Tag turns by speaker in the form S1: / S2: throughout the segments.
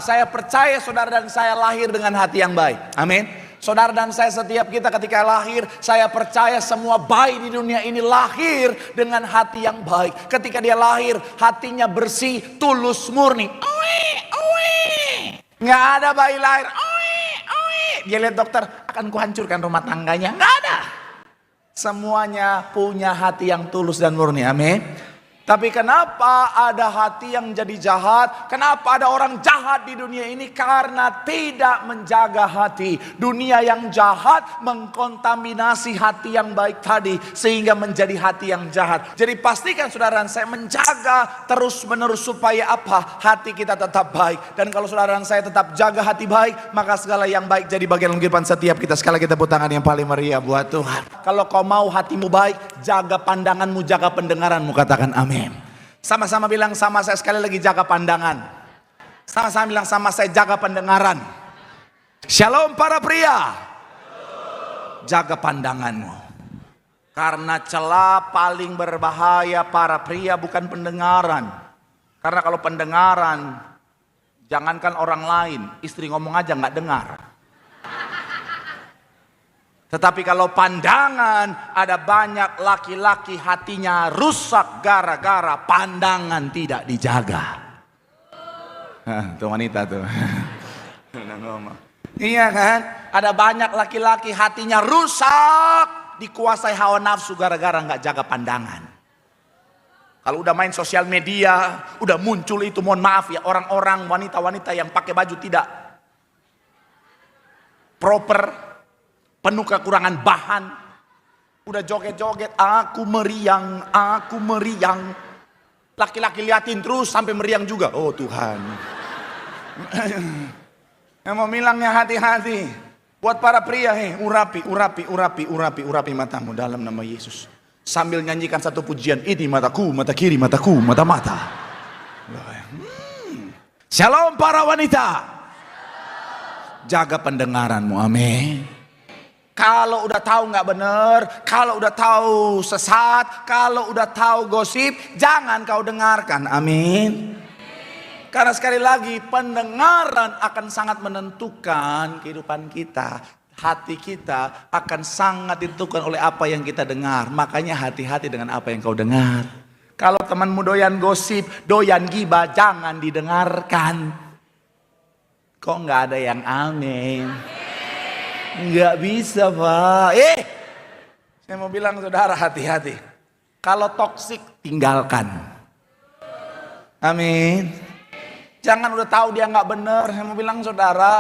S1: Saya percaya saudara dan saya lahir dengan hati yang baik. Amin. Saudara dan saya, setiap kita ketika lahir, saya percaya semua bayi di dunia ini lahir dengan hati yang baik. Ketika dia lahir, hatinya bersih, tulus, murni. Nggak ada bayi lahir, dia lihat dokter, akan kuhancurkan rumah tangganya. Nggak ada. Semuanya punya hati yang tulus dan murni. Amin. Tapi kenapa ada hati yang jadi jahat? Kenapa ada orang jahat di dunia ini? Karena tidak menjaga hati. Dunia yang jahat mengkontaminasi hati yang baik tadi, sehingga menjadi hati yang jahat. Jadi pastikan saudara dan saya menjaga terus menerus supaya apa? Hati kita tetap baik. Dan kalau saudara dan saya tetap jaga hati baik, maka segala yang baik jadi bagian kehidupan setiap kita. Sekali kita tepuk tangan yang paling meriah buat Tuhan. Kalau kau mau hatimu baik, jaga pandanganmu, jaga pendengaranmu. Katakan amin. Sama-sama bilang sama saya sekali lagi, jaga pandangan. Sama-sama bilang sama saya, jaga pendengaran. Shalom para pria. Jaga pandanganmu. Karena celah paling berbahaya para pria bukan pendengaran. Karena kalau pendengaran, jangankan orang lain, istri ngomong aja nggak dengar. Tetapi kalau pandangan, ada banyak laki-laki hatinya rusak gara-gara pandangan tidak dijaga. Tuh wanita tuh. Iya kan? Ada banyak laki-laki hatinya rusak, dikuasai hawa nafsu gara-gara nggak jaga pandangan. Kalau udah main sosial media, udah muncul itu, mohon maaf ya, orang-orang wanita-wanita yang pakai baju tidak proper, penuh kekurangan bahan, udah joget-joget, aku meriang, aku meriang. Laki-laki liatin terus sampai meriang juga. Oh Tuhan. Yang mau bilangnya hati-hati. Buat para pria, urapi matamu dalam nama Yesus. Sambil nyanyikan satu pujian, ini mataku, mata kiri, mataku, mata-mata. Shalom para wanita. Jaga pendengaranmu, amin. Kalau udah tahu nggak benar, kalau udah tahu sesat, kalau udah tahu gosip, jangan kau dengarkan. Amin. Karena sekali lagi, pendengaran akan sangat menentukan kehidupan kita. Hati kita akan sangat ditentukan oleh apa yang kita dengar. Makanya hati-hati dengan apa yang kau dengar. Kalau temanmu doyan gosip, doyan gibah, jangan didengarkan. Kok nggak ada yang amin? Nggak bisa Pak. Saya mau bilang saudara, hati-hati. Kalau toksik, tinggalkan. Amin. Jangan udah tahu dia nggak benar. Saya mau bilang saudara,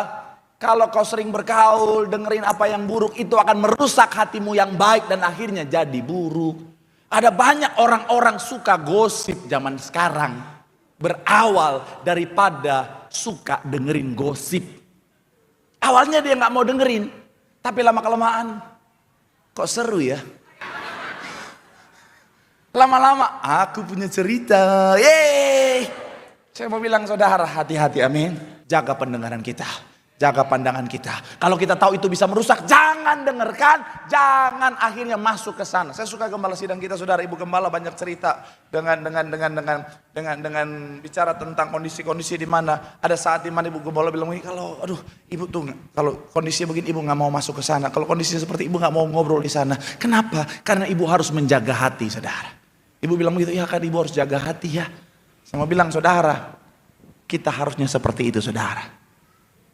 S1: kalau kau sering bergaul, dengerin apa yang buruk, itu akan merusak hatimu yang baik dan akhirnya jadi buruk. Ada banyak orang-orang suka gosip zaman sekarang, berawal daripada suka dengerin gosip. Awalnya dia nggak mau dengerin, tapi lama-kelamaan kok seru ya. Lama-lama aku punya cerita. Yeay. Saya mau bilang saudara, hati-hati, amin. Jaga pendengaran kita, jaga pandangan kita. Kalau kita tahu itu bisa merusak, jangan dengarkan, jangan akhirnya masuk ke sana. Saya suka gembala sidang kita, saudara. Ibu gembala banyak cerita dengan bicara tentang kondisi-kondisi di mana ada saat di mana ibu gembala bilang, kalau aduh ibu tuh kalau kondisinya begini ibu nggak mau masuk ke sana. Kalau kondisinya seperti ibu nggak mau ngobrol di sana. Kenapa? Karena ibu harus menjaga hati, saudara. Ibu bilang begitu, ya kan ibu harus jaga hati ya. Saya mau bilang saudara, kita harusnya seperti itu saudara.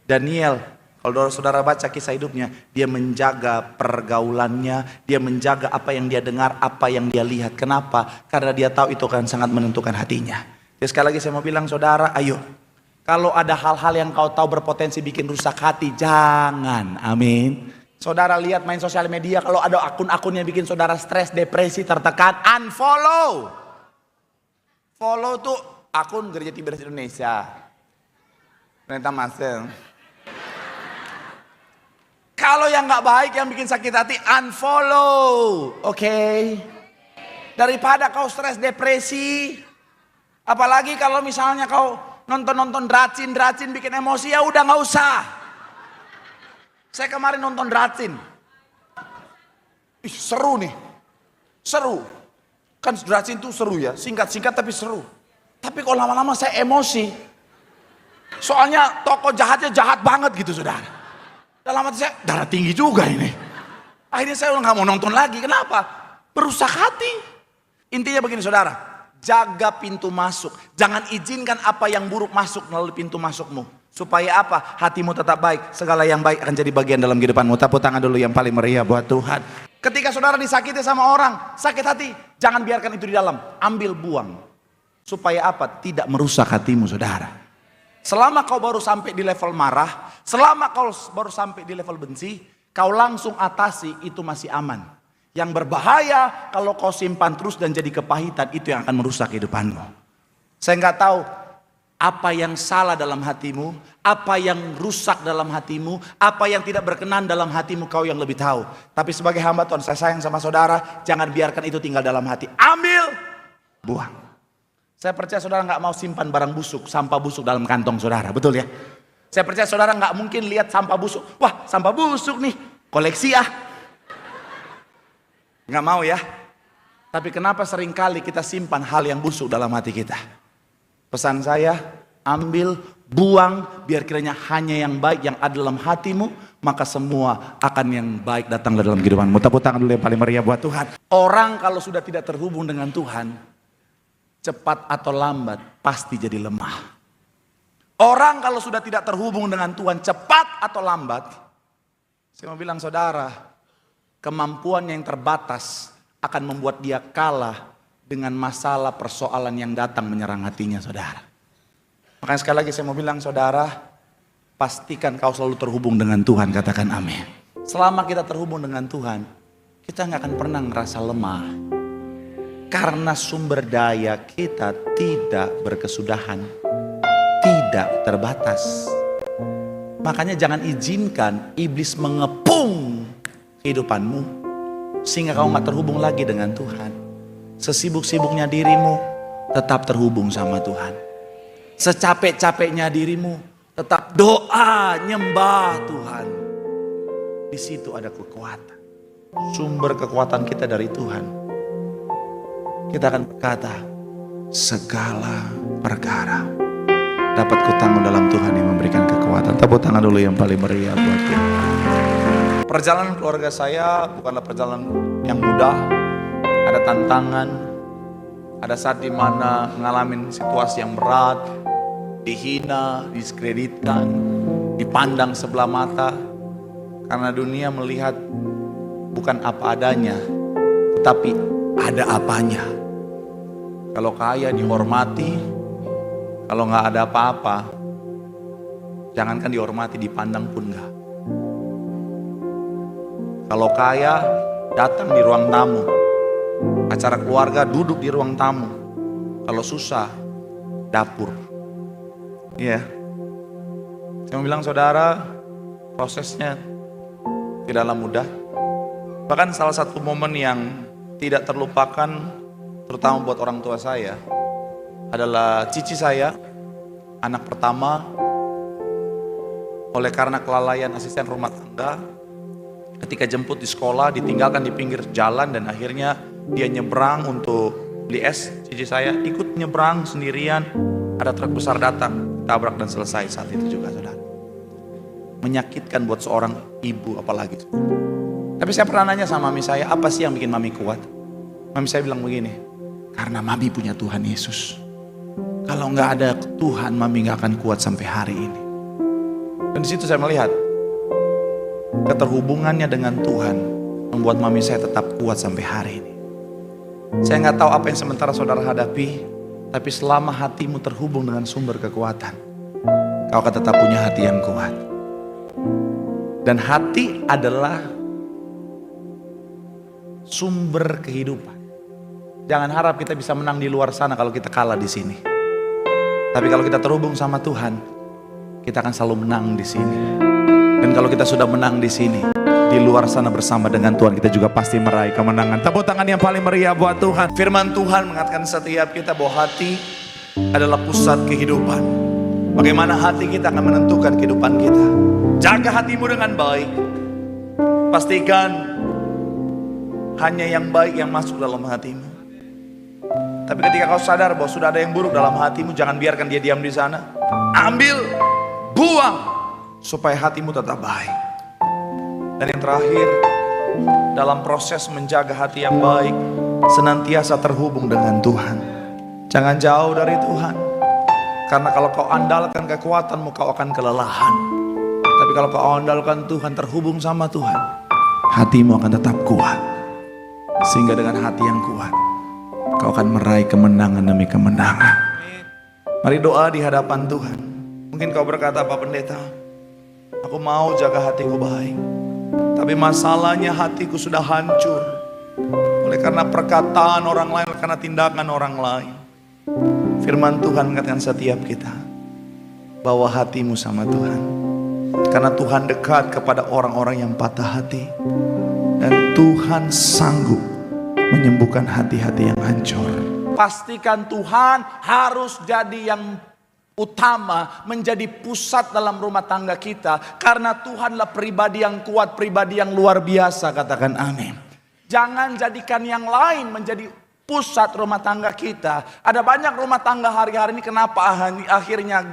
S1: Daniel, kalau saudara baca kisah hidupnya, dia menjaga pergaulannya, dia menjaga apa yang dia dengar, apa yang dia lihat. Kenapa? Karena dia tahu itu akan sangat menentukan hatinya. Jadi sekali lagi saya mau bilang saudara, ayo. Kalau ada hal-hal yang kau tahu berpotensi bikin rusak hati, jangan. Amin. Saudara lihat main sosial media, kalau ada akun-akun yang bikin saudara stres, depresi, tertekan, unfollow. Follow tuh akun Gereja Tiberias Indonesia. Ternyata masuk. Kalau yang nggak baik, yang bikin sakit hati, unfollow, oke? Daripada kau stres, depresi, apalagi kalau misalnya kau nonton dracin bikin emosi, ya udah nggak usah. Saya kemarin nonton dracin, seru nih, seru. Kan dracin tuh seru ya, singkat-singkat tapi seru. Tapi kalau lama-lama saya emosi. Soalnya toko jahatnya jahat banget gitu saudara. Dalam hati saya, darah tinggi juga ini. Akhirnya saya nggak mau nonton lagi. Kenapa? Merusak hati. Intinya begini saudara, jaga pintu masuk. Jangan izinkan apa yang buruk masuk melalui pintu masukmu. Supaya apa? Hatimu tetap baik. Segala yang baik akan jadi bagian dalam kehidupanmu. Tepuk tangan dulu yang paling meriah buat Tuhan. Ketika saudara disakiti sama orang, sakit hati, jangan biarkan itu di dalam. Ambil, buang. Supaya apa? Tidak merusak hatimu saudara. Selama kau baru sampai di level marah, selama kau baru sampai di level benci, kau langsung atasi, itu masih aman. Yang berbahaya kalau kau simpan terus dan jadi kepahitan, itu yang akan merusak kehidupanmu. Saya nggak tahu apa yang salah dalam hatimu, apa yang rusak dalam hatimu, apa yang tidak berkenan dalam hatimu, kau yang lebih tahu. Tapi sebagai hamba Tuhan, saya sayang sama saudara, jangan biarkan itu tinggal dalam hati. Ambil, buang. Saya percaya saudara nggak mau simpan barang busuk, sampah busuk dalam kantong saudara, betul ya? Saya percaya saudara nggak mungkin lihat sampah busuk, wah sampah busuk nih, koleksi ah. Nggak mau ya? Tapi kenapa seringkali kita simpan hal yang busuk dalam hati kita? Pesan saya, ambil, buang, biar kiranya hanya yang baik yang ada dalam hatimu, maka semua akan yang baik datang dalam kehidupanmu. Tepuk tangan dulu yang paling meriah buat Tuhan. Orang kalau sudah tidak terhubung dengan Tuhan, cepat atau lambat pasti jadi lemah. Orang kalau sudah tidak terhubung dengan Tuhan, cepat atau lambat, saya mau bilang saudara, kemampuan yang terbatas akan membuat dia kalah dengan masalah persoalan yang datang menyerang hatinya saudara. Makanya sekali lagi saya mau bilang saudara, pastikan kau selalu terhubung dengan Tuhan, katakan amin. Selama kita terhubung dengan Tuhan, kita nggak akan pernah ngerasa lemah. Karena sumber daya kita tidak berkesudahan, tidak terbatas. Makanya jangan izinkan iblis mengepung kehidupanmu, sehingga kau gak terhubung lagi dengan Tuhan. Sesibuk-sibuknya dirimu, tetap terhubung sama Tuhan. Secapek-capeknya dirimu, tetap doa, nyembah Tuhan. Di situ ada kekuatan. Sumber kekuatan kita dari Tuhan. Kita akan berkata, segala perkara dapat kutanggung dalam Tuhan yang memberikan kekuatan. Tepuk tangan dulu yang paling meriah buat Tuhan. Perjalanan keluarga saya bukanlah perjalanan yang mudah. Ada tantangan, ada saat dimana mengalami situasi yang berat, dihina, diskreditkan, dipandang sebelah mata. Karena dunia melihat bukan apa adanya, tetapi ada apanya. Kalau kaya dihormati, kalau nggak ada apa-apa, jangankan dihormati, dipandang pun nggak. Kalau kaya datang di ruang tamu, acara keluarga duduk di ruang tamu. Kalau susah, dapur. Iya. Saya mau bilang saudara, prosesnya tidaklah mudah. Bahkan salah satu momen yang tidak terlupakan, terutama buat orang tua saya, adalah cici saya, anak pertama. Oleh karena kelalaian asisten rumah tangga, ketika jemput di sekolah ditinggalkan di pinggir jalan, dan akhirnya dia nyebrang untuk beli es. Cici saya ikut nyebrang sendirian, ada truk besar datang, tabrak dan selesai saat itu juga saudara. Menyakitkan buat seorang ibu apalagi. Tapi saya pernah nanya sama mami saya, apa sih yang bikin mami kuat? Mami saya bilang begini, karena mami punya Tuhan Yesus. Kalau nggak ada Tuhan, mami nggak akan kuat sampai hari ini. Dan di situ saya melihat keterhubungannya dengan Tuhan membuat mami saya tetap kuat sampai hari ini. Saya nggak tahu apa yang sementara saudara hadapi, tapi selama hatimu terhubung dengan sumber kekuatan, kau akan tetap punya hati yang kuat. Dan hati adalah sumber kehidupan. Jangan harap kita bisa menang di luar sana kalau kita kalah di sini. Tapi kalau kita terhubung sama Tuhan, kita akan selalu menang di sini. Dan kalau kita sudah menang di sini, di luar sana bersama dengan Tuhan, kita juga pasti meraih kemenangan. Tepuk tangan yang paling meriah buat Tuhan. Firman Tuhan mengatakan setiap kita bahwa hati adalah pusat kehidupan. Bagaimana hati kita akan menentukan kehidupan kita. Jaga hatimu dengan baik. Pastikan hanya yang baik yang masuk dalam hatimu. Tapi ketika kau sadar bahwa sudah ada yang buruk dalam hatimu, jangan biarkan dia diam di sana. Ambil, buang supaya hatimu tetap baik. Dan yang terakhir, dalam proses menjaga hati yang baik, senantiasa terhubung dengan Tuhan. Jangan jauh dari Tuhan. Karena kalau kau andalkan kekuatanmu, kau akan kelelahan. Tapi kalau kau andalkan Tuhan, terhubung sama Tuhan, hatimu akan tetap kuat. Sehingga dengan hati yang kuat, kau akan meraih kemenangan demi kemenangan. Mari doa di hadapan Tuhan. Mungkin kau berkata, Pak Pendeta, aku mau jaga hatiku baik, tapi masalahnya hatiku sudah hancur oleh karena perkataan orang lain, karena tindakan orang lain. Firman Tuhan mengatakan setiap kita, bawa hatimu sama Tuhan, karena Tuhan dekat kepada orang-orang yang patah hati, dan Tuhan sanggup menyembuhkan hati-hati yang hancur. Pastikan Tuhan harus jadi yang utama, menjadi pusat dalam rumah tangga kita, karena Tuhanlah pribadi yang kuat, pribadi yang luar biasa. Katakan amin. Jangan jadikan yang lain menjadi pusat rumah tangga kita. Ada banyak rumah tangga hari-hari ini kenapa akhirnya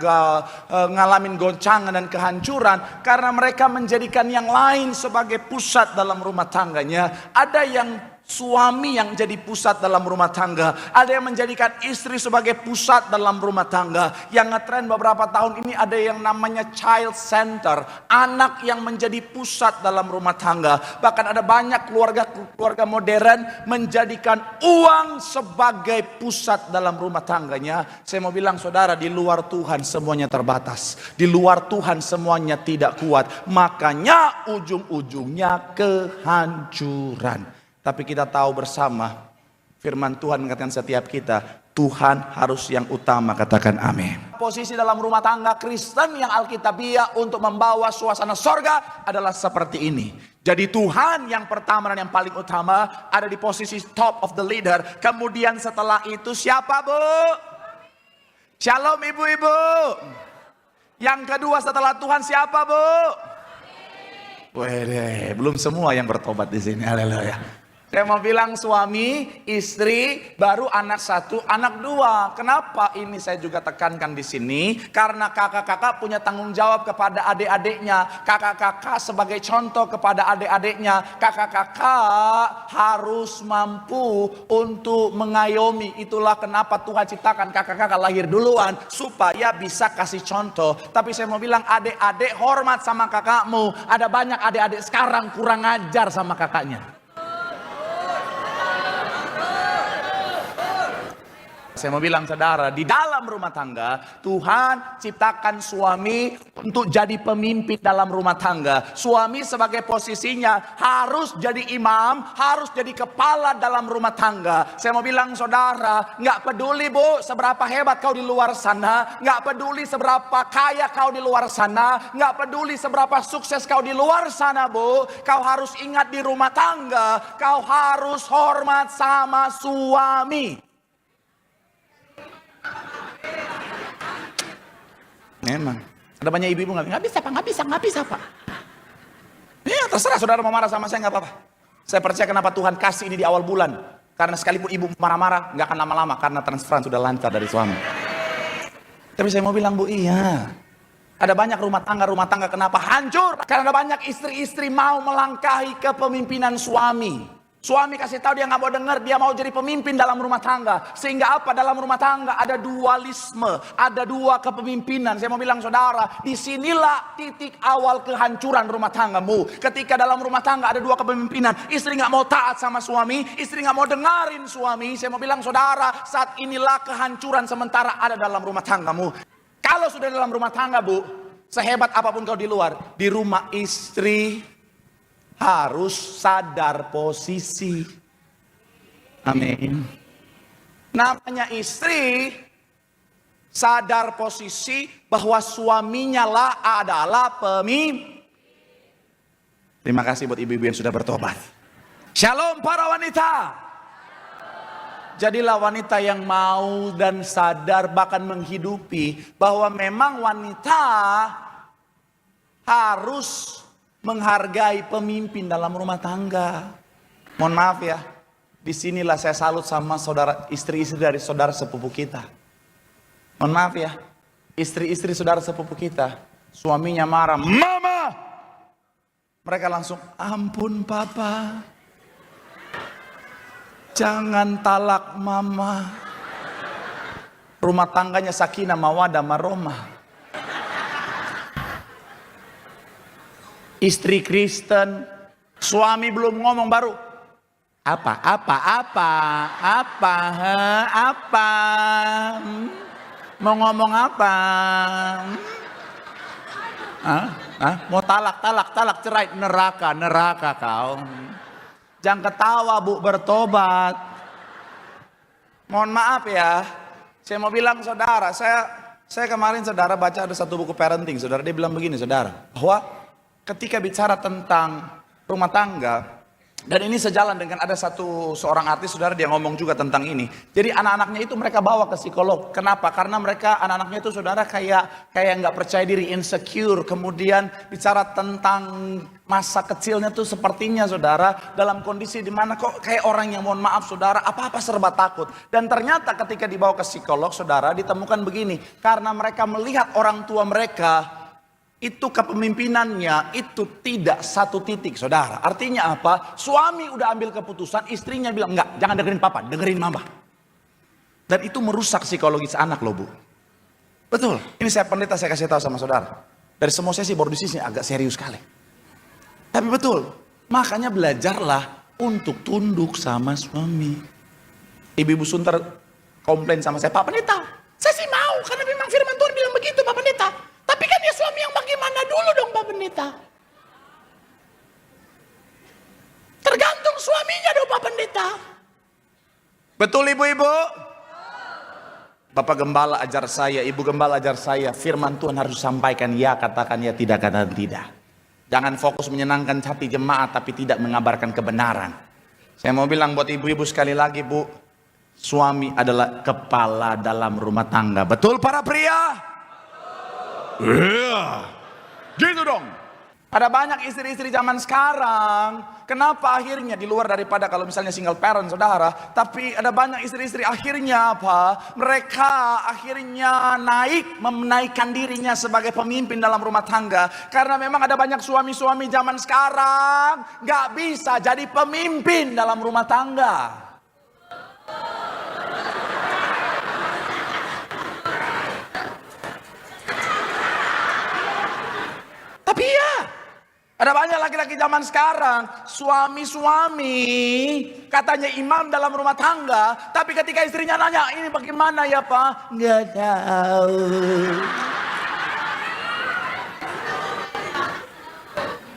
S1: ngalamin goncangan dan kehancuran, karena mereka menjadikan yang lain sebagai pusat dalam rumah tangganya. Ada yang suami yang jadi pusat dalam rumah tangga, ada yang menjadikan istri sebagai pusat dalam rumah tangga. Yang ngetren beberapa tahun ini ada yang namanya child center, anak yang menjadi pusat dalam rumah tangga. Bahkan ada banyak keluarga modern menjadikan uang sebagai pusat dalam rumah tangganya. Saya mau bilang saudara, di luar Tuhan semuanya terbatas, di luar Tuhan semuanya tidak kuat, makanya ujung-ujungnya kehancuran. Tapi kita tahu bersama, firman Tuhan mengatakan setiap kita, Tuhan harus yang utama. Katakan amin. Posisi dalam rumah tangga Kristen yang Alkitabiah untuk membawa suasana sorga adalah seperti ini. Jadi Tuhan yang pertama dan yang paling utama, ada di posisi top of the leader. Kemudian setelah itu siapa, Bu? Shalom ibu-ibu. Yang kedua setelah Tuhan siapa, Bu? Wede, belum semua yang bertobat di sini. Haleluya. Saya mau bilang suami, istri, baru anak satu, anak dua. Kenapa ini saya juga tekankan di sini? Karena kakak-kakak punya tanggung jawab kepada adik-adiknya. Kakak-kakak sebagai contoh kepada adik-adiknya. Kakak-kakak harus mampu untuk mengayomi. Itulah kenapa Tuhan ciptakan kakak-kakak lahir duluan, supaya bisa kasih contoh. Tapi saya mau bilang adik-adik hormat sama kakakmu. Ada banyak adik-adik sekarang kurang ajar sama kakaknya. Saya mau bilang saudara, di dalam rumah tangga Tuhan ciptakan suami untuk jadi pemimpin dalam rumah tangga. Suami sebagai posisinya harus jadi imam, harus jadi kepala dalam rumah tangga. Saya mau bilang saudara, nggak peduli Bu seberapa hebat kau di luar sana, nggak peduli seberapa kaya kau di luar sana, nggak peduli seberapa sukses kau di luar sana Bu, kau harus ingat di rumah tangga kau harus hormat sama suami. Memang ada banyak ibu-ibu nggak bisa pak. Ya terserah saudara mau marah sama saya nggak apa-apa. Saya percaya kenapa Tuhan kasih ini di awal bulan, karena sekalipun ibu marah-marah nggak akan lama-lama, karena transferan sudah lancar dari suami. Tapi saya mau bilang Bu, iya, ada banyak rumah tangga kenapa hancur, karena ada banyak istri-istri mau melangkahi kepemimpinan suami. Suami kasih tahu dia nggak mau dengar, dia mau jadi pemimpin dalam rumah tangga. Sehingga apa? Dalam rumah tangga ada dualisme, ada dua kepemimpinan. Saya mau bilang saudara, disinilah titik awal kehancuran rumah tanggamu. Ketika dalam rumah tangga ada dua kepemimpinan, istri nggak mau taat sama suami, istri nggak mau dengerin suami. Saya mau bilang saudara, saat inilah kehancuran sementara ada dalam rumah tanggamu. Kalau sudah dalam rumah tangga Bu, sehebat apapun kau di luar, di rumah istri harus sadar posisi. Amin. Namanya istri sadar posisi bahwa suaminya lah adalah pemimpin. Terima kasih buat ibu-ibu yang sudah bertobat. Shalom para wanita. Jadilah wanita yang mau dan sadar, bahkan menghidupi bahwa memang wanita harus menghargai pemimpin dalam rumah tangga. Mohon maaf ya, disinilah saya salut sama saudara istri-istri dari saudara sepupu kita. Mohon maaf ya, istri-istri saudara sepupu kita, Suaminya marah, "Mama!" Mereka langsung, "Ampun papa, jangan talak mama." Rumah tangganya sakinah mawadah maromah. Istri Kristen, suami belum ngomong baru, apa? Mau ngomong apa? Mau talak, cerai, neraka kau. Jangan ketawa bu, bertobat. Mohon maaf ya, saya mau bilang saudara, saya kemarin saudara baca ada satu buku parenting, saudara, dia bilang begini saudara, bahwa ketika bicara tentang rumah tangga, dan ini sejalan dengan ada seorang artis saudara, dia ngomong juga tentang ini. Jadi anak-anaknya itu mereka bawa ke psikolog. Kenapa? Karena mereka anak-anaknya itu saudara kayak nggak percaya diri, insecure. Kemudian bicara tentang masa kecilnya tuh sepertinya saudara dalam kondisi dimana kok kayak orang yang mohon maaf saudara apa-apa serba takut. Dan ternyata ketika dibawa ke psikolog saudara ditemukan begini. Karena mereka melihat orang tua mereka itu kepemimpinannya itu tidak satu titik saudara. Artinya apa? Suami udah ambil keputusan, istrinya bilang enggak, jangan dengerin papa, dengerin mama. Dan itu merusak psikologis anak loh bu. Betul, ini saya pendeta, saya kasih tahu sama saudara. Dari semua sesi baru di sini agak serius sekali. Tapi betul, makanya belajarlah untuk tunduk sama suami. Ibu-ibu Sunter komplain sama saya, "Pak Pendeta, saya sih mau karena memang firman Tuhan bilang begitu Pak Pendeta. Tapi kan ya suami yang bagaimana dulu dong Pak Pendeta." Tergantung suaminya dong Pak Pendeta. Betul ibu-ibu? Bapak Gembala ajar saya, Ibu Gembala ajar saya, firman Tuhan harus disampaikan, ya katakan ya, tidak katakan tidak. Jangan fokus menyenangkan hati jemaat tapi tidak mengabarkan kebenaran. Saya mau bilang buat ibu-ibu sekali lagi bu, suami adalah kepala dalam rumah tangga. Betul para pria? Iya, gitu dong. Ada banyak istri-istri zaman sekarang, kenapa akhirnya di luar daripada kalau misalnya single parent saudara, tapi ada banyak istri-istri akhirnya apa? Mereka akhirnya menaikkan dirinya sebagai pemimpin dalam rumah tangga. Karena memang ada banyak suami-suami zaman sekarang gak bisa jadi pemimpin dalam rumah tangga. Tapi ya, ada banyak laki-laki zaman sekarang, suami-suami katanya imam dalam rumah tangga, tapi ketika istrinya nanya, "Ini bagaimana ya Pak?" Nggak tahu.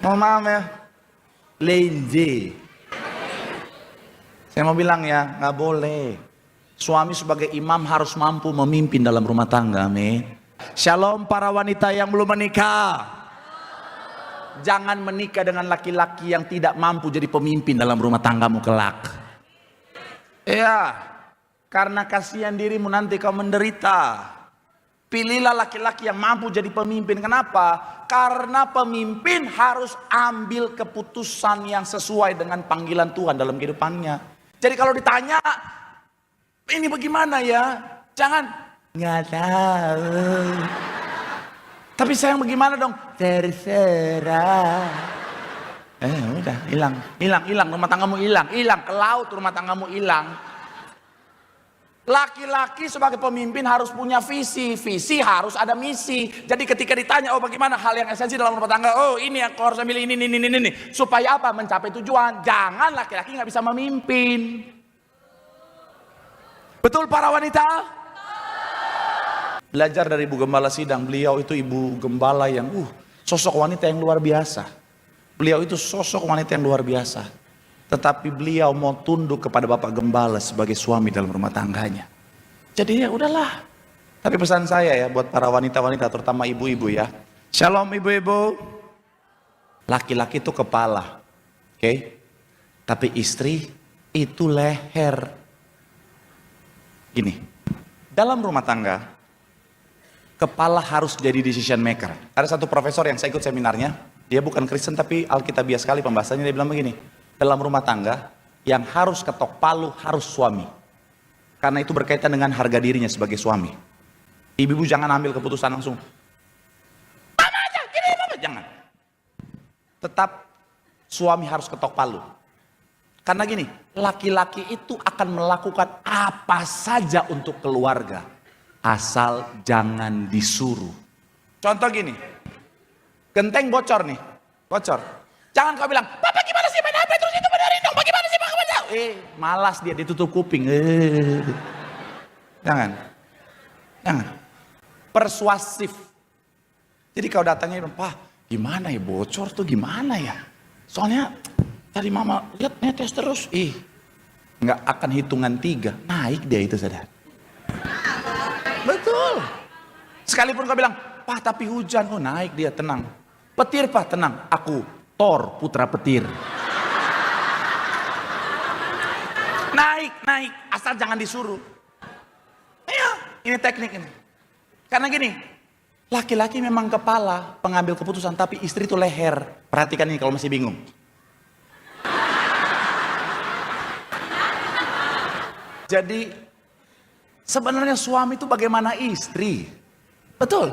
S1: Mohon maaf ya, lazy. Saya mau bilang ya, nggak boleh. Suami sebagai imam harus mampu memimpin dalam rumah tangga, amin. Shalom para wanita yang belum menikah. Jangan menikah dengan laki-laki yang tidak mampu jadi pemimpin dalam rumah tanggamu kelak. Ya, karena kasihan dirimu nanti kau menderita. Pilihlah laki-laki yang mampu jadi pemimpin. Kenapa? Karena pemimpin harus ambil keputusan yang sesuai dengan panggilan Tuhan dalam kehidupannya. Jadi kalau ditanya, "Ini bagaimana ya?" Jangan, "Nggak tahu." Tapi sayang bagaimana dong? Terserah. Udah hilang rumah tanggamu hilang ke laut rumah tanggamu hilang. Laki-laki sebagai pemimpin harus punya visi harus ada misi. Jadi ketika ditanya, "Oh bagaimana hal yang esensi dalam rumah tangga?" "Oh ini yang kau harus ambil ini. Supaya apa? Mencapai tujuan." Jangan laki-laki nggak bisa memimpin. Betul para wanita? Belajar dari Ibu Gembala Sidang, beliau itu Ibu Gembala yang sosok wanita yang luar biasa. Beliau itu sosok wanita yang luar biasa. Tetapi beliau mau tunduk kepada Bapak Gembala sebagai suami dalam rumah tangganya. Jadi ya udahlah. Tapi pesan saya ya buat para wanita-wanita terutama ibu-ibu ya. Shalom ibu-ibu. Laki-laki itu kepala. Oke? Tapi istri itu leher. Gini. Dalam rumah tangga kepala harus jadi decision maker. Ada satu profesor yang saya ikut seminarnya, dia bukan Kristen tapi Alkitabiah sekali pembahasannya, dia bilang begini, dalam rumah tangga yang harus ketok palu harus suami. Karena itu berkaitan dengan harga dirinya sebagai suami. Ibu-ibu jangan ambil keputusan langsung. "Mama tetap suami harus ketok palu. Karena gini, laki-laki itu akan melakukan apa saja untuk keluarga, asal jangan disuruh. Contoh gini, genteng bocor nih, bocor. Jangan kau bilang, Papa gimana sih main HP terus itu benerin dong, bagaimana sih Pak? Malas dia ditutup kuping. Jangan. Persuasif. Jadi kau datangnya, Pak gimana ya bocor tuh gimana ya? Soalnya tadi mama lihat netes terus. Nggak akan hitungan 3, naik dia itu saudara. Betul. Sekalipun kau bilang, Pak tapi hujan, naik dia, tenang. Petir Pak, tenang. Aku Thor, putra petir. Naik, asal jangan disuruh. Iya, ini teknik ini. Karena gini, laki-laki memang kepala, pengambil keputusan, tapi istri itu leher. Perhatikan ini kalau masih bingung. Jadi, sebenarnya suami itu bagaimana istri? Betul.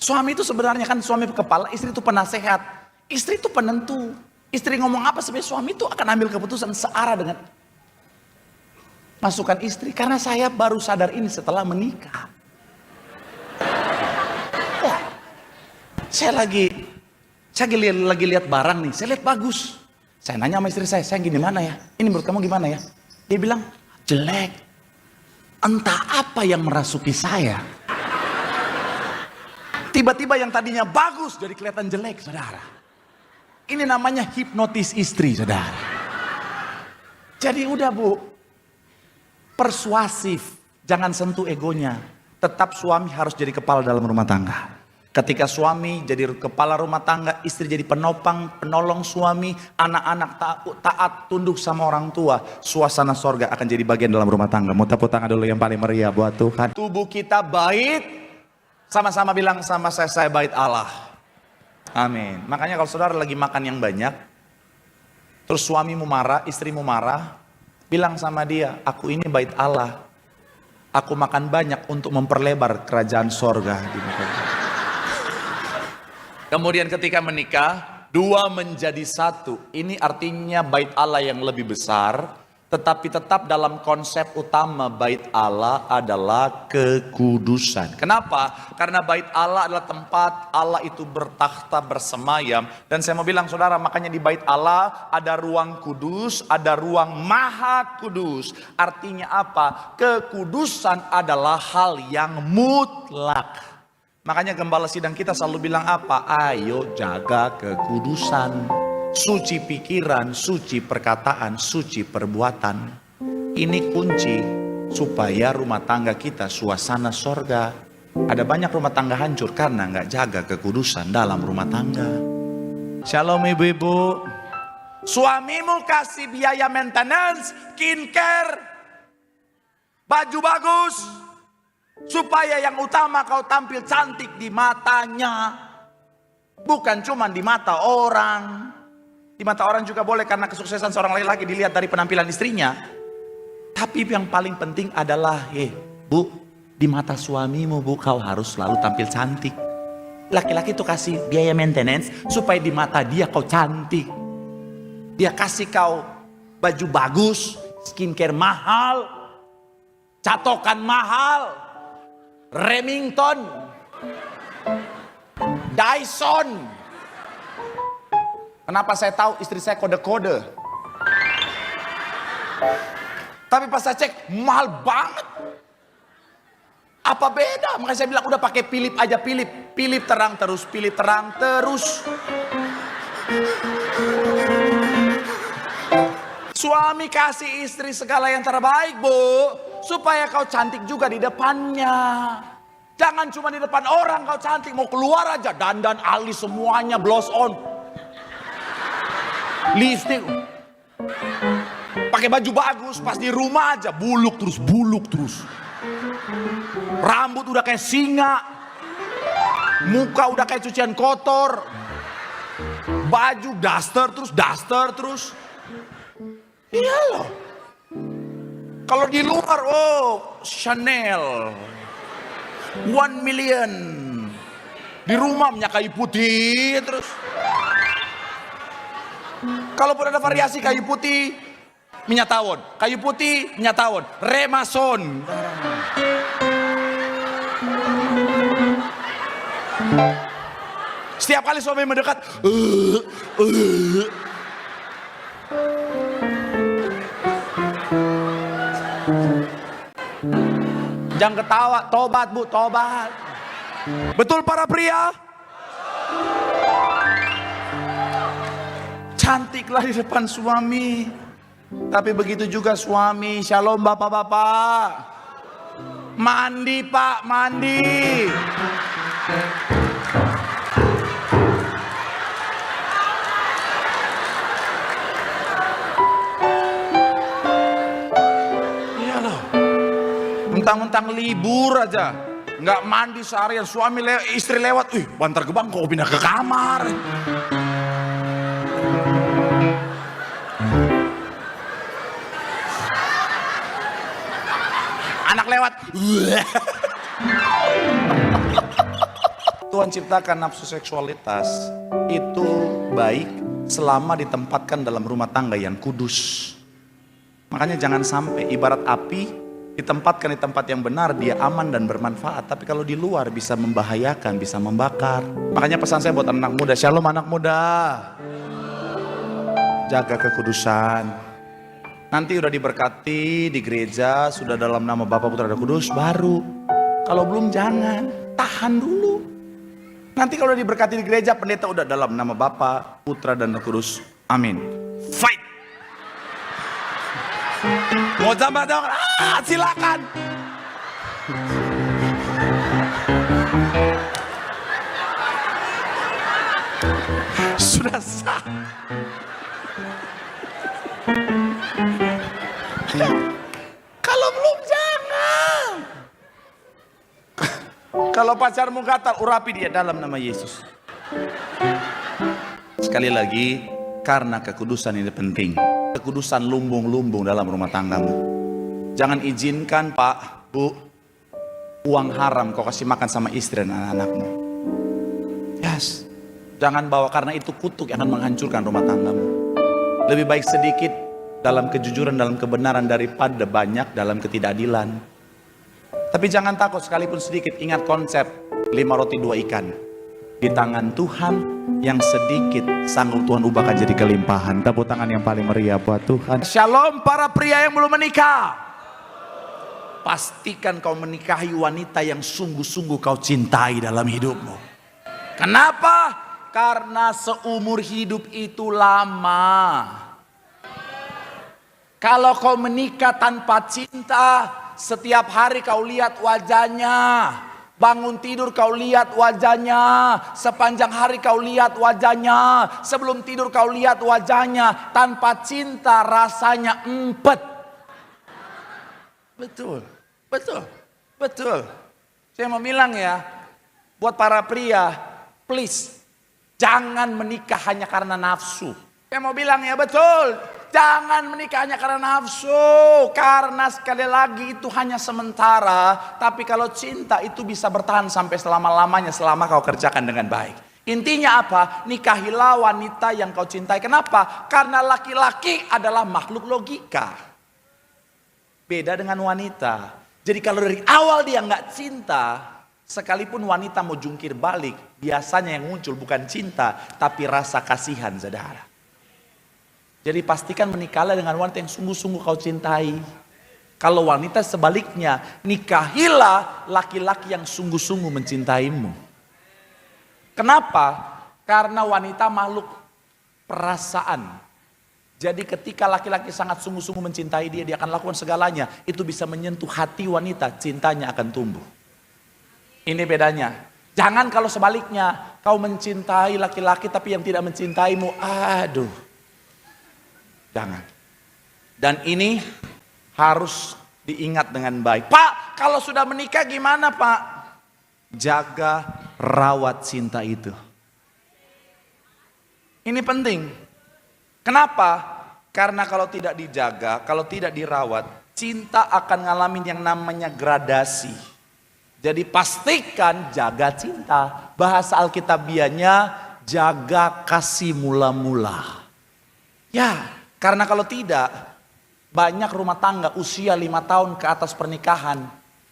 S1: Suami itu sebenarnya kan suami kepala, istri itu penasehat. Istri itu penentu. Istri ngomong apa sebenarnya suami itu akan ambil keputusan searah dengan masukan istri. Karena saya baru sadar ini setelah menikah. Ya, saya lagi lihat barang nih, saya lihat bagus. Saya nanya sama istri saya gimana ya? Ini menurut kamu gimana ya? Dia bilang, jelek. Entah apa yang merasuki saya. Tiba-tiba yang tadinya bagus jadi kelihatan jelek, saudara. Ini namanya hipnotis istri, saudara. Jadi udah Bu, persuasif, jangan sentuh egonya. Tetap suami harus jadi kepala dalam rumah tangga. Ketika suami jadi kepala rumah tangga, istri jadi penopang, penolong suami, anak-anak taat, tunduk sama orang tua, suasana sorga akan jadi bagian dalam rumah tangga. Mau tepuk tangan dulu yang paling meriah buat Tuhan. Tubuh kita bait, sama-sama bilang sama saya bait Allah. Amin. Makanya kalau saudara lagi makan yang banyak, terus suamimu marah, istrimu marah, bilang sama dia, aku ini bait Allah. Aku makan banyak untuk memperlebar kerajaan sorga. Kemudian ketika menikah, 2 menjadi 1. Ini artinya bait Allah yang lebih besar. Tetapi tetap dalam konsep utama bait Allah adalah kekudusan. Kenapa? Karena bait Allah adalah tempat Allah itu bertakhta bersemayam. Dan saya mau bilang saudara, makanya di bait Allah ada ruang kudus, ada ruang maha kudus. Artinya apa? Kekudusan adalah hal yang mutlak. Makanya gembala sidang kita selalu bilang apa? Ayo jaga kekudusan. Suci pikiran, suci perkataan, suci perbuatan. Ini kunci supaya rumah tangga kita suasana sorga. Ada banyak rumah tangga hancur karena nggak jaga kekudusan dalam rumah tangga. Shalom ibu-ibu. Suamimu kasih biaya maintenance, skincare, baju bagus, supaya yang utama kau tampil cantik di matanya, bukan cuma di mata orang. Di mata orang juga boleh karena kesuksesan seorang laki-laki dilihat dari penampilan istrinya. Tapi yang paling penting adalah, Bu, di mata suamimu Bu, kau harus selalu tampil cantik. Laki-laki itu kasih biaya maintenance supaya di mata dia kau cantik. Dia kasih kau baju bagus, skincare mahal, catokan mahal, Remington, Dyson. Kenapa saya tahu istri saya kode-kode? Tapi pas saya cek, mahal banget. Apa beda? Makanya saya bilang udah pakai Philip aja, Philip terang terus, Philip terang terus. Suami kasih istri segala yang terbaik, Bu, supaya kau cantik juga di depannya. Jangan cuma di depan orang kau cantik, mau keluar aja dandan alis semuanya, blush on. Lipstick, pakai baju bagus, pas di rumah aja buluk terus. Rambut udah kayak singa, muka udah kayak cucian kotor, baju daster terus. Iya loh. Kalau di luar, Chanel, 1 million. Di rumah minyak kayu putih terus. Kalaupun ada variasi kayu putih, minyak tawon. Kayu putih, minyak tawon. Remason. Setiap kali suami mendekat, jangan ketawa, tobat bu, tobat. Betul para pria? Cantiklah di depan suami. Tapi begitu juga suami. Shalom bapak-bapak. Mandi pak, mandi. Iyalah. Mentang-mentang libur aja, nggak mandi seharian. Suami istri lewat, bantar gebang kok pindah ke kamar. Anak lewat. Tuhan ciptakan nafsu seksualitas itu baik selama ditempatkan dalam rumah tangga yang kudus. Makanya jangan sampai ibarat api ditempatkan di tempat yang benar, dia aman dan bermanfaat. Tapi kalau di luar bisa membahayakan, bisa membakar. Makanya pesan saya buat anak muda, shalom anak muda. Jaga kekudusan. Nanti udah diberkati di gereja, sudah dalam nama Bapa, Putra, dan Kudus, baru. Kalau belum jangan, tahan dulu. Nanti kalau diberkati di gereja, pendeta udah dalam nama Bapa, Putra, dan Kudus. Amin. Fight! Mau tambah dong? Silakan. Sudah sah. Kalau belum jangan. Kalau pacarmu gatal, urapi dia dalam nama Yesus. Sekali lagi, karena kekudusan ini penting. Kekudusan lumbung-lumbung dalam rumah tanggamu. Jangan izinkan Pak, Bu, uang haram kau kasih makan sama istri dan anak-anakmu. Yes. Jangan bawa, karena itu kutuk yang akan menghancurkan rumah tanggamu. Lebih baik sedikit dalam kejujuran, dalam kebenaran, daripada banyak dalam ketidakadilan. Tapi jangan takut, sekalipun sedikit. Ingat konsep 5 roti 2 ikan. Di tangan Tuhan yang sedikit sanggup Tuhan ubahkan jadi kelimpahan. Tepuk tangan yang paling meriah buat Tuhan. Shalom para pria yang belum menikah. Pastikan kau menikahi wanita yang sungguh-sungguh kau cintai dalam hidupmu. Kenapa? Karena seumur hidup itu lama. Kalau kau menikah tanpa cinta, setiap hari kau lihat wajahnya. Bangun tidur kau lihat wajahnya. Sepanjang hari kau lihat wajahnya. Sebelum tidur kau lihat wajahnya. Tanpa cinta rasanya empet. Betul, betul, betul. Saya mau bilang ya, buat para pria, please, jangan menikah hanya karena nafsu. Saya mau bilang ya, betul. Jangan menikah hanya karena nafsu. Karena sekali lagi itu hanya sementara. Tapi kalau cinta itu bisa bertahan sampai selama-lamanya, selama kau kerjakan dengan baik. Intinya apa? Nikahilah wanita yang kau cintai. Kenapa? Karena laki-laki adalah makhluk logika. Beda dengan wanita. Jadi kalau dari awal dia nggak cinta, sekalipun wanita mau jungkir balik, biasanya yang muncul bukan cinta, tapi rasa kasihan, saudara. Jadi pastikan menikahlah dengan wanita yang sungguh-sungguh kau cintai. Kalau wanita sebaliknya, nikahilah laki-laki yang sungguh-sungguh mencintaimu. Kenapa? Karena wanita makhluk perasaan. Jadi ketika laki-laki sangat sungguh-sungguh mencintai dia, dia akan lakukan segalanya. Itu bisa menyentuh hati wanita, cintanya akan tumbuh. Ini bedanya. Jangan kalau sebaliknya, kau mencintai laki-laki tapi yang tidak mencintaimu. Aduh. Jangan. Dan ini harus diingat dengan baik. Pak, kalau sudah menikah gimana Pak? Jaga, rawat cinta itu. Ini penting. Kenapa? Karena kalau tidak dijaga, kalau tidak dirawat, cinta akan ngalamin yang namanya gradasi. Jadi pastikan jaga cinta. Bahasa Alkitabiahnya, jaga kasih mula-mula. Ya, karena kalau tidak, banyak rumah tangga usia 5 tahun ke atas pernikahan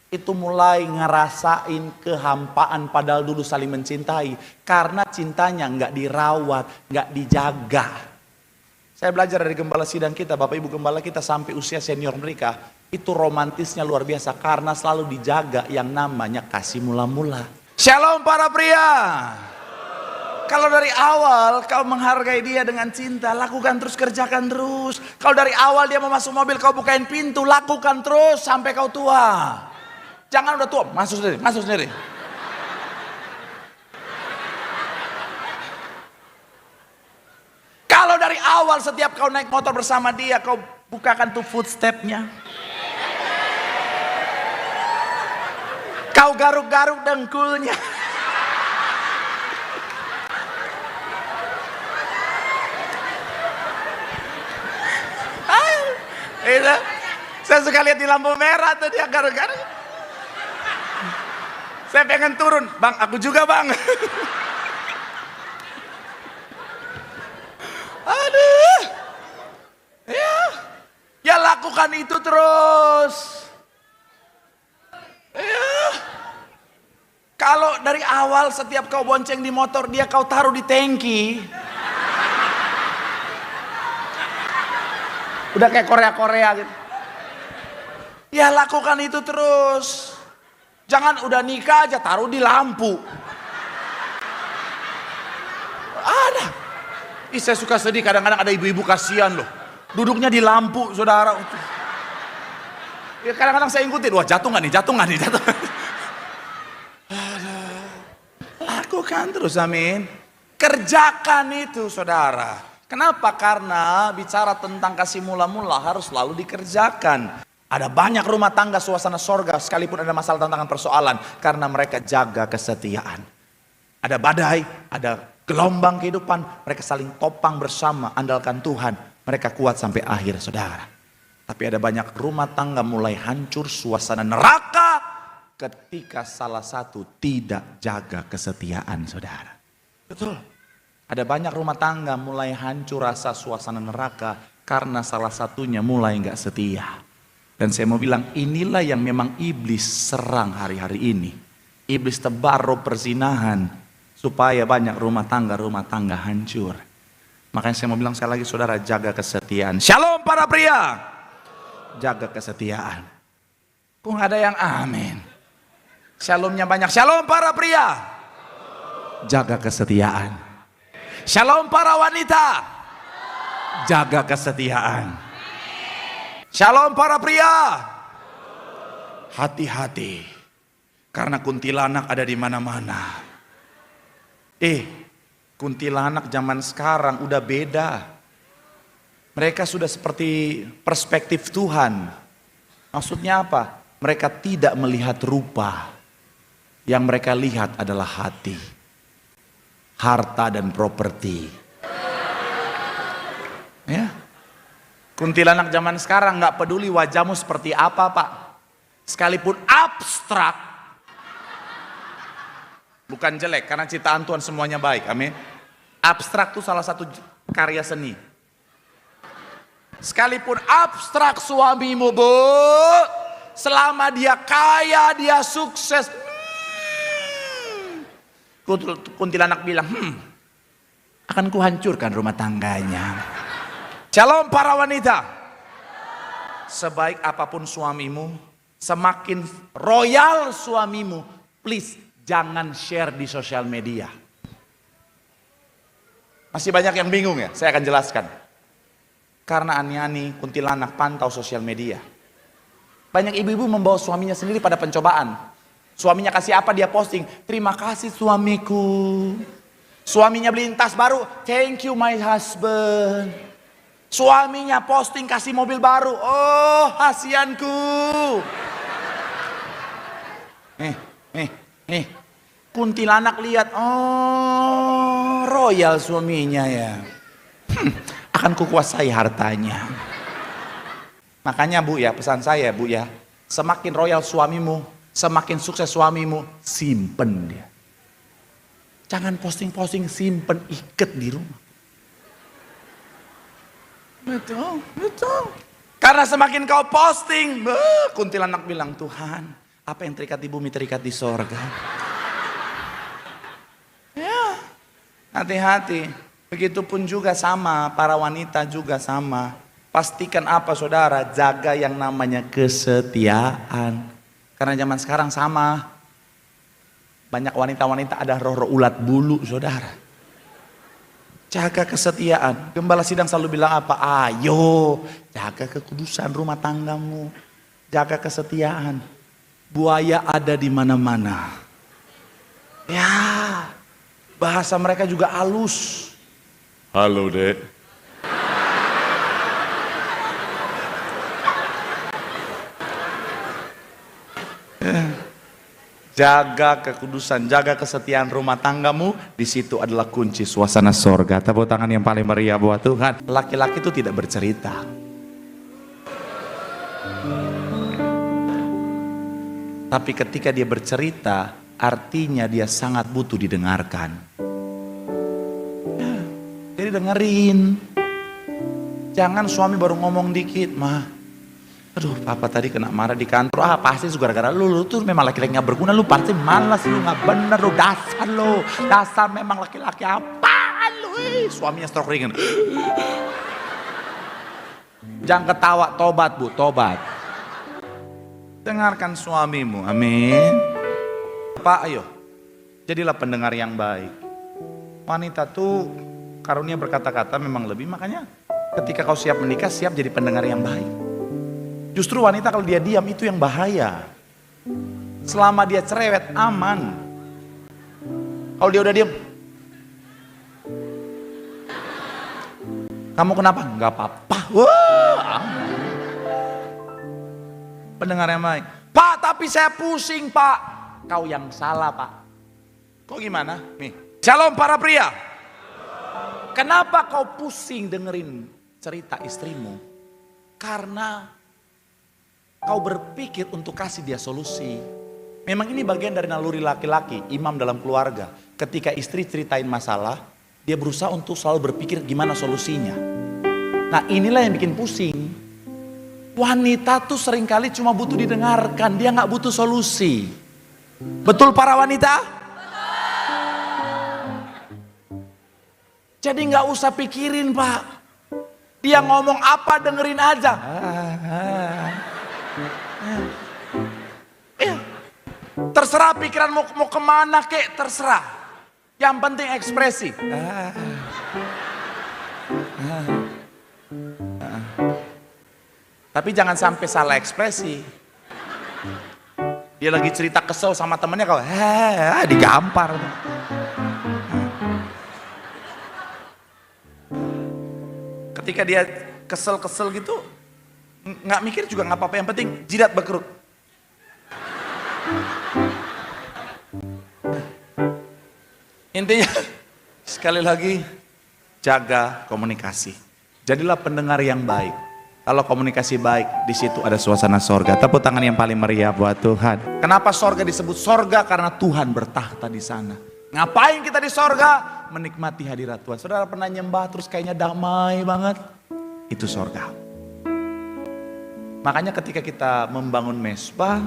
S1: itu mulai ngerasain kehampaan padahal dulu saling mencintai. Karena cintanya nggak dirawat, nggak dijaga. Saya belajar dari gembala sidang kita, Bapak Ibu gembala kita sampai usia senior mereka, itu romantisnya luar biasa karena selalu dijaga yang namanya kasih mula-mula. Shalom para pria. Kalau dari awal kau menghargai dia dengan cinta, lakukan terus, kerjakan terus. Kalau dari awal dia mau masuk mobil, kau bukain pintu, lakukan terus sampai kau tua. Jangan udah tua, masuk sendiri, masuk sendiri. Kalau dari awal setiap kau naik motor bersama dia, kau bukakan tuh footstepnya. Kau garuk-garuk dengkulnya. Itu, saya suka lihat di lampu merah tuh dia garuk-garuk. Saya pengen turun, bang, aku juga bang. Aduh, ya lakukan itu terus. Ya. Kalau dari awal setiap kau bonceng di motor dia kau taruh di tangki. Udah kayak Korea-Korea gitu. Ya lakukan itu terus. Jangan udah nikah aja taruh di lampu. Ada. Saya suka sedih kadang-kadang ada ibu-ibu kasihan loh. Duduknya di lampu saudara. Ya kadang-kadang saya ikutin. Wah jatuh gak nih, jatuh gak nih, jatuh. Lakukan terus, amin. Kerjakan itu saudara. Kenapa? Karena bicara tentang kasih mula-mula harus selalu dikerjakan. Ada banyak rumah tangga suasana sorga sekalipun ada masalah tantangan persoalan. Karena mereka jaga kesetiaan. Ada badai, ada gelombang kehidupan. Mereka saling topang bersama, andalkan Tuhan. Mereka kuat sampai akhir saudara. Tapi ada banyak rumah tangga mulai hancur suasana neraka. Ketika salah satu tidak jaga kesetiaan saudara. Betul. Ada banyak rumah tangga mulai hancur rasa suasana neraka karena salah satunya mulai nggak setia. Dan saya mau bilang inilah yang memang iblis serang hari-hari ini. Iblis tebar roh perzinahan supaya banyak rumah tangga hancur. Makanya saya mau bilang sekali lagi saudara, jaga kesetiaan. Shalom para pria. Jaga kesetiaan. Kok nggak ada yang amin? Shalomnya banyak. Shalom para pria. Jaga kesetiaan. Shalom para wanita. Jaga kesetiaan. Shalom para pria. Hati-hati. Karena kuntilanak ada di mana-mana. Kuntilanak zaman sekarang udah beda. Mereka sudah seperti perspektif Tuhan. Maksudnya apa? Mereka tidak melihat rupa. Yang mereka lihat adalah hati. Harta dan properti. Ya. Kuntilanak zaman sekarang nggak peduli wajahmu seperti apa, Pak. Sekalipun abstrak. Bukan jelek, karena ciptaan Tuhan semuanya baik. Amin. Abstrak itu salah satu karya seni. Sekalipun abstrak suamimu, Bu, selama dia kaya, dia sukses, kuntilanak bilang, akan kuhancurkan rumah tangganya. Shalom para wanita. Sebaik apapun suamimu, semakin royal suamimu, please jangan share di sosial media. Masih banyak yang bingung ya, saya akan jelaskan. Karena ani-ani kuntilanak pantau sosial media. Banyak ibu-ibu membawa suaminya sendiri pada pencobaan. Suaminya kasih apa dia posting, terima kasih suamiku. Suaminya beliin tas baru, thank you my husband. Suaminya posting kasih mobil baru, oh hasianku. Kuntilanak lihat, oh royal suaminya ya. Akan kukuasai hartanya. Makanya Bu ya, pesan saya Bu ya, semakin royal suamimu, semakin sukses suamimu, simpen dia. Jangan posting-posting, simpen, ikat di rumah. Betul, betul. Karena semakin kau posting, kuntilanak bilang, Tuhan, apa yang terikat di bumi terikat di sorga. Ya, hati-hati. Begitupun juga sama, para wanita juga sama. Pastikan apa saudara, jaga yang namanya kesetiaan. Karena zaman sekarang sama. Banyak wanita-wanita ada roh-roh ulat bulu saudara. Jaga kesetiaan. Gembala sidang selalu bilang apa? Ayo, jaga kekudusan rumah tanggamu. Jaga kesetiaan. Buaya ada di mana-mana. Ya, bahasa mereka juga halus. Halo dek. Jaga kekudusan, jaga kesetiaan rumah tanggamu. Di situ adalah kunci suasana sorga. Tepuk tangan yang paling meriah buat Tuhan. Laki-laki itu tidak bercerita. Tapi ketika dia bercerita, artinya dia sangat butuh didengarkan. Ya, jadi dengerin. Jangan suami baru ngomong dikit, mah. Aduh, papa tadi kena marah di kantor. Ah, pasti gara-gara lu tuh memang laki-laki gak berguna. Lu pasti malas, lu gak bener, lu dasar lu. Dasar memang laki-laki apaan lu. Suaminya stroke ringan. Jangan ketawa, tobat bu, tobat. Dengarkan suamimu, amin. Pak, ayo, jadilah pendengar yang baik. Wanita tuh karunia berkata-kata memang lebih, makanya ketika kau siap menikah, siap jadi pendengar yang baik. Justru wanita kalau dia diam itu yang bahaya. Selama dia cerewet, aman. Kalau dia udah diam, kamu kenapa? Enggak apa-apa. Wah, aman. Pendengar yang baik. Pak, tapi saya pusing pak. Kau yang salah pak. Kok gimana? Nih, shalom para pria. Kenapa kau pusing dengerin cerita istrimu? Karena kau berpikir untuk kasih dia solusi. Memang ini bagian dari naluri laki-laki, imam dalam keluarga. Ketika istri ceritain masalah, dia berusaha untuk selalu berpikir gimana solusinya. Nah inilah yang bikin pusing. Wanita tuh seringkali cuma butuh didengarkan, dia gak butuh solusi. Betul para wanita? Jadi gak usah pikirin pak. Dia ngomong apa dengerin aja. Terserah pikiran mau kemana kek, terserah. Yang penting ekspresi. Tapi jangan sampai salah ekspresi. Dia lagi cerita kesel sama temennya, kau digampar. Ketika dia kesel-kesel gitu, nggak mikir juga nggak apa-apa, yang penting jidat berkerut. Intinya sekali lagi jaga komunikasi. Jadilah pendengar yang baik. Kalau komunikasi baik, di situ ada suasana sorga. Tepuk tangan yang paling meriah buat Tuhan. Kenapa sorga disebut sorga? Karena Tuhan bertahta di sana. Ngapain kita di sorga? Menikmati hadirat Tuhan. Saudara pernah nyembah terus kayaknya damai banget? Itu sorga. Makanya ketika kita membangun mesbah,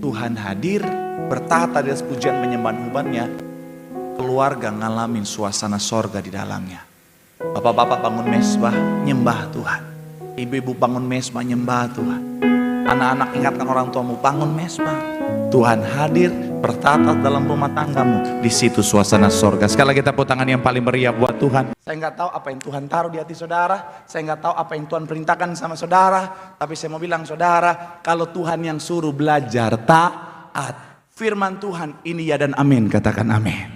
S1: Tuhan hadir, bertahta di atas pujian penyembahan-Nya, keluarga ngalamin suasana sorga di dalamnya. Bapak-bapak bangun mesbah, nyembah Tuhan. Ibu-ibu bangun mesbah, nyembah Tuhan. Anak-anak ingatkan orang tuamu, bangun mesbah. Tuhan hadir, bertahta dalam rumah tanggamu. Di situ suasana sorga. Sekali lagi tepuk tangan yang paling meriah buat Tuhan. Saya nggak tahu apa yang Tuhan taruh di hati saudara. Saya nggak tahu apa yang Tuhan perintahkan sama saudara. Tapi saya mau bilang saudara, kalau Tuhan yang suruh belajar taat. Firman Tuhan ini ya dan amin. Katakan amin.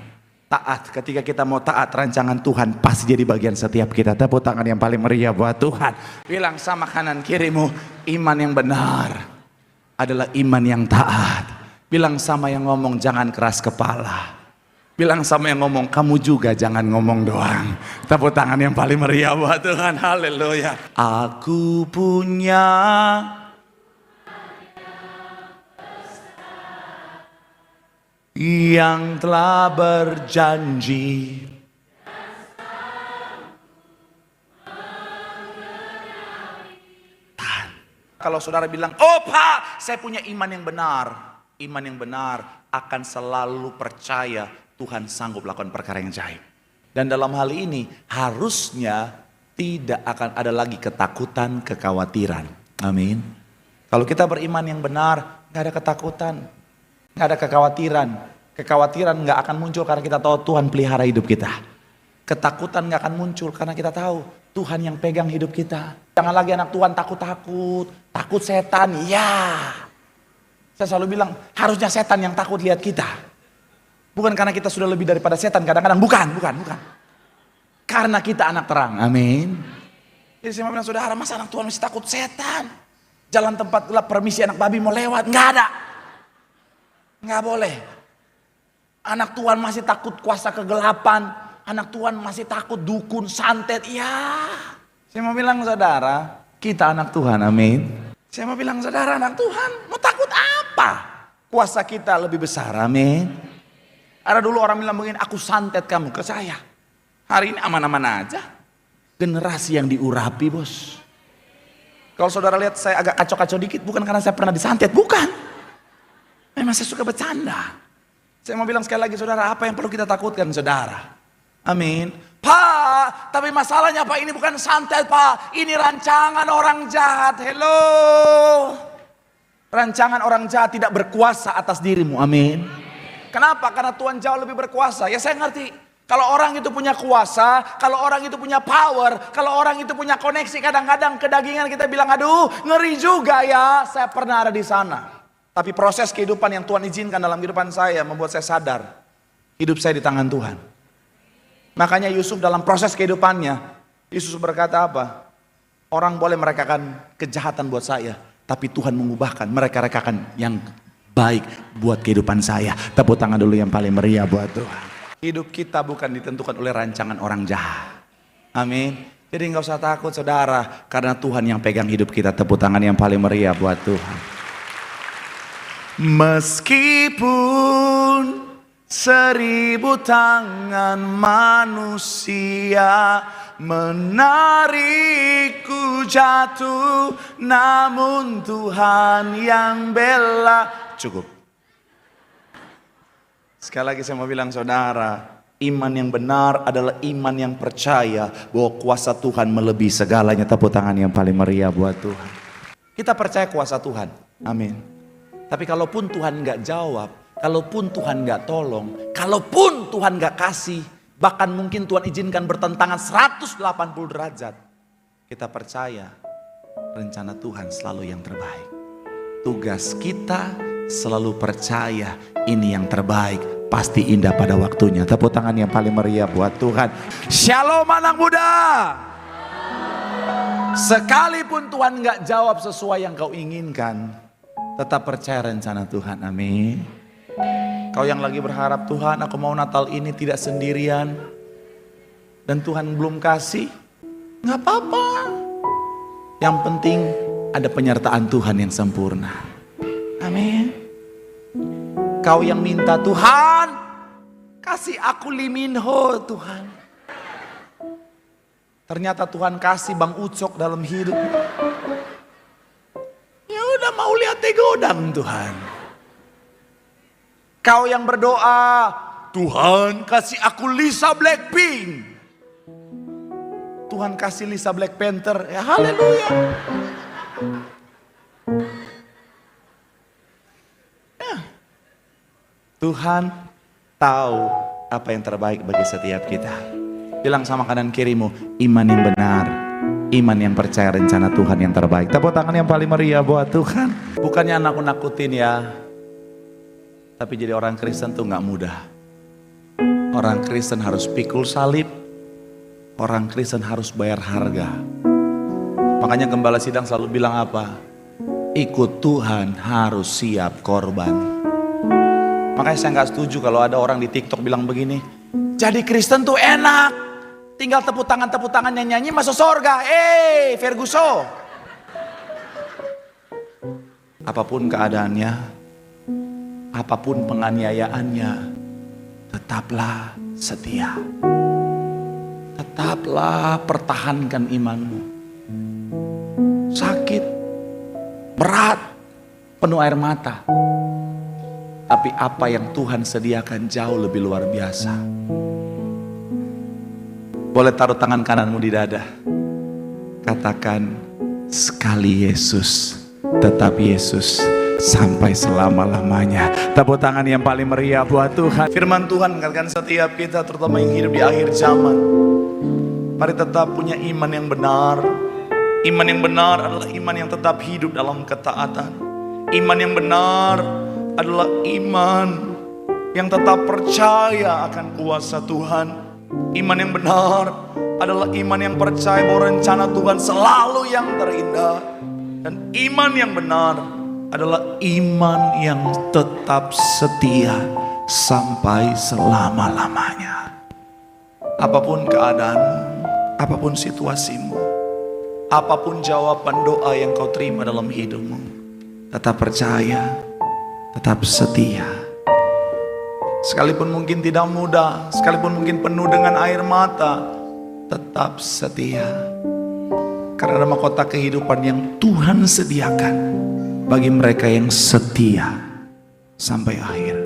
S1: Taat, ketika kita mau taat rancangan Tuhan pasti jadi bagian setiap kita. Tepuk tangan yang paling meriah buat Tuhan. Bilang sama kanan kirimu, iman yang benar adalah iman yang taat. Bilang sama yang ngomong jangan keras kepala. Bilang sama yang ngomong kamu juga jangan ngomong doang. Tepuk tangan yang paling meriah buat Tuhan. Haleluya. Aku punya yang telah berjanji Kalau saudara bilang, oh Pak, saya punya iman yang benar. Iman yang benar akan selalu percaya Tuhan sanggup lakukan perkara yang ajaib. Dan dalam hal ini harusnya tidak akan ada lagi ketakutan, kekhawatiran. Amin. Kalau kita beriman yang benar, gak ada ketakutan, gak ada kekhawatiran. Kekhawatiran gak akan muncul karena kita tahu Tuhan pelihara hidup kita. Ketakutan gak akan muncul karena kita tahu Tuhan yang pegang hidup kita. Jangan lagi anak Tuhan takut-takut, takut setan. Ya, saya selalu bilang harusnya setan yang takut lihat kita. Bukan karena kita sudah lebih daripada setan, kadang-kadang bukan. Karena kita anak terang, amin. Jadi saya bilang, saudara, masa anak Tuhan masih takut setan? Jalan tempat gelap, permisi anak babi mau lewat, nggak ada. Nggak boleh. Anak Tuhan masih takut kuasa kegelapan. Anak Tuhan masih takut dukun, santet. Ya, saya mau bilang saudara, kita anak Tuhan, amin. Saya mau bilang saudara, anak Tuhan, mau takut apa? Kuasa kita lebih besar, amin. Ada dulu orang bilang begini, aku santet kamu ke saya. Hari ini aman-aman aja. Generasi yang diurapi, bos. Kalau saudara lihat saya agak kacau-kacau dikit, bukan karena saya pernah disantet, bukan. Memang saya suka bercanda. Saya mau bilang sekali lagi saudara, apa yang perlu kita takutkan saudara? Amin. Pak, tapi masalahnya Pak, ini bukan santet Pak, ini rancangan orang jahat. Hello. Rancangan orang jahat tidak berkuasa atas dirimu, amin. Kenapa? Karena Tuhan jauh lebih berkuasa. Ya saya ngerti. Kalau orang itu punya kuasa, kalau orang itu punya power, kalau orang itu punya koneksi, kadang-kadang kedagingan kita bilang, aduh ngeri juga ya. Saya pernah ada di sana. Tapi proses kehidupan yang Tuhan izinkan dalam kehidupan saya membuat saya sadar. Hidup saya di tangan Tuhan. Makanya Yusuf dalam proses kehidupannya, Yusuf berkata apa? Orang boleh merekakan kejahatan buat saya, tapi Tuhan mengubahkan, mereka rekakan yang baik buat kehidupan saya. Tepuk tangan dulu yang paling meriah buat Tuhan. Hidup kita bukan ditentukan oleh rancangan orang jahat. Amin. Jadi nggak usah takut saudara, karena Tuhan yang pegang hidup kita. Tepuk tangan yang paling meriah buat Tuhan. Meskipun 1000 tangan manusia menarikku jatuh, namun Tuhan yang bela. Cukup. Sekali lagi saya mau bilang saudara, iman yang benar adalah iman yang percaya bahwa kuasa Tuhan melebihi segalanya. Tepuk tangan yang paling meriah buat Tuhan. Kita percaya kuasa Tuhan, amin. Tapi kalaupun Tuhan gak jawab, kalaupun Tuhan gak tolong, kalaupun Tuhan gak kasih, bahkan mungkin Tuhan izinkan bertentangan 180 derajat, kita percaya rencana Tuhan selalu yang terbaik. Tugas kita selalu percaya ini yang terbaik, pasti indah pada waktunya. Tepuk tangan yang paling meriah buat Tuhan. Shalom anak muda. Sekalipun Tuhan gak jawab sesuai yang kau inginkan, tetap percaya rencana Tuhan, amin. Kau yang lagi berharap, Tuhan aku mau Natal ini tidak sendirian, dan Tuhan belum kasih, gak apa-apa. Yang penting ada penyertaan Tuhan yang sempurna, amin. Kau yang minta, Tuhan kasih aku liminho Tuhan. Ternyata Tuhan kasih Bang Ucok dalam hidup. Ya udah mau lihat tegodang Tuhan. Kau yang berdoa, Tuhan kasih aku Lisa Blackpink. Tuhan kasih Lisa Black Panther. Ya haleluya. Ya. Tuhan tahu apa yang terbaik bagi setiap kita. Bilang sama kanan kirimu, iman yang benar, iman yang percaya rencana Tuhan yang terbaik. Tepuk tangan yang paling meriah buat Tuhan. Bukannya nakut-nakutin ya, tapi jadi orang Kristen tuh gak mudah. Orang Kristen harus pikul salib, orang Kristen harus bayar harga. Makanya gembala sidang selalu bilang apa? Ikut Tuhan harus siap korban. Makanya saya gak setuju kalau ada orang di TikTok bilang begini, jadi Kristen tuh enak, tinggal tepuk tangan nyanyi masuk surga. Ferguson. Apapun keadaannya, apapun penganiayaannya, tetaplah setia. Tetaplah pertahankan imanmu. Sakit, berat, penuh air mata. Tapi apa yang Tuhan sediakan jauh lebih luar biasa. Boleh taruh tangan kananmu di dada. Katakan, sekali Yesus, tetap Yesus sampai selama-lamanya. Tepuk tangan yang paling meriah buat Tuhan. Firman Tuhan mengatakan setiap kita, terutama yang hidup di akhir zaman, mari tetap punya iman yang benar. Iman yang benar adalah iman yang tetap hidup dalam ketaatan. Iman yang benar adalah iman yang tetap percaya akan kuasa Tuhan. Iman yang benar adalah iman yang percaya bahwa rencana Tuhan selalu yang terindah. Dan iman yang benar adalah iman yang tetap setia sampai selama-lamanya. Apapun keadaanmu, apapun situasimu, apapun jawaban doa yang kau terima dalam hidupmu, tetap percaya, tetap setia. Sekalipun mungkin tidak mudah, sekalipun mungkin penuh dengan air mata, tetap setia. Karena ada mahkota kehidupan yang Tuhan sediakan bagi mereka yang setia sampai akhir.